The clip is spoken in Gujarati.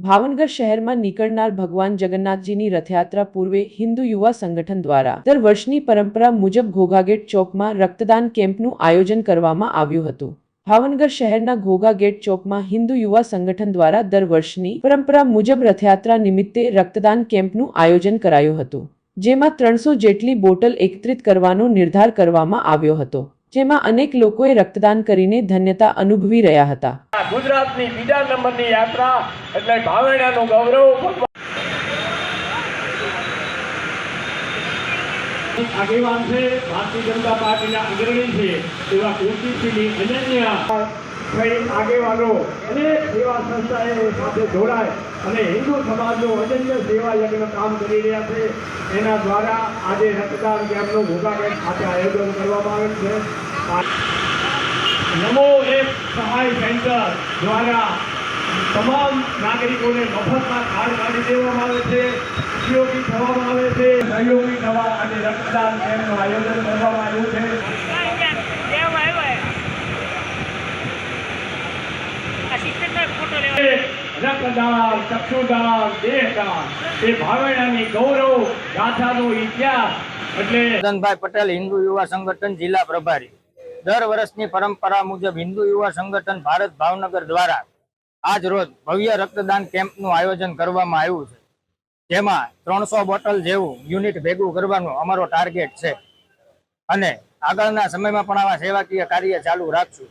ભાવનગર શહેરમાં નીકળનાર ભગવાન જગન્નાથજીની રથયાત્રા પૂર્વે હિન્દુ યુવા સંગઠન દ્વારા દર વર્ષની પરંપરા મુજબ ઘોઘાગેટ ચોકમાં રક્તદાન કેમ્પનું આયોજન કરવામાં આવ્યું હતું। ભાવનગર શહેરના ઘોઘાગેટ ચોકમાં હિન્દુ યુવા સંગઠન દ્વારા દર વર્ષની પરંપરા મુજબ રથયાત્રા નિમિત્તે રક્તદાન કેમ્પનું આયોજન કરાયું હતું, જેમાં 300 જેટલી બોટલ એકત્રિત કરવાનો નિર્ધાર કરવામાં આવ્યો હતો, જેમાં અનેક લોકોએ રક્તદાન કરીને ધન્યતા અનુભવી રહ્યા હતા। ગુજરાતની બીજા નંબરની યાત્રા એટલે ભાવેણાનું ગૌરવ આગેવાન છે, ભારતીય જનતા પાર્ટીના અગ્રણી છે એવા કૃષિસિંહ અનન્ય આગેવાનો અનેક સેવા સંસ્થાઓ સાથે જોડાય અને હિન્દુ સમાજનો અનન્ય સેવા યજ્ઞ કામ કરી રહ્યા છે। એના દ્વારા આજે રક્તદાન કેમ્પનું ઘોઘાગેટ ખાતે આયોજન કરવામાં આવે છે। નમો એપ સહાય સેન્ટર દ્વારા તમામ નાગરિકોને મફતમાં કાર્ડ કાઢી દેવામાં આવે છે, ઉપયોગી થવામાં આવે છે। સહયોગી થવા આજે રક્તદાન કેમ્પનું આયોજન કરવામાં આવ્યું છે। રક્તદાન, ચક્ષુદાન, દેહદાન એ ભાવેણાની ગૌરવ ગાથાનો ઇતિહાસ એટલે મદનભાઈ પટેલ, હિન્દુ યુવા સંગઠન જિલ્લા પ્રભારી। દર વર્ષની પરંપરા મુજબ હિન્દુ યુવા સંગઠન ભારત ભાવનગર દ્વારા આજ રોજ ભવ્ય રક્તદાન કેમ્પનું આયોજન કરવામાં આવ્યું છે, જેમાં 300 બોટલ જેવું યુનિટ ભેગું કરવાનું અમારો ટાર્ગેટ છે અને આગળના સમયમાં પણ આવા સેવાકીય કાર્ય ચાલુ રાખશું।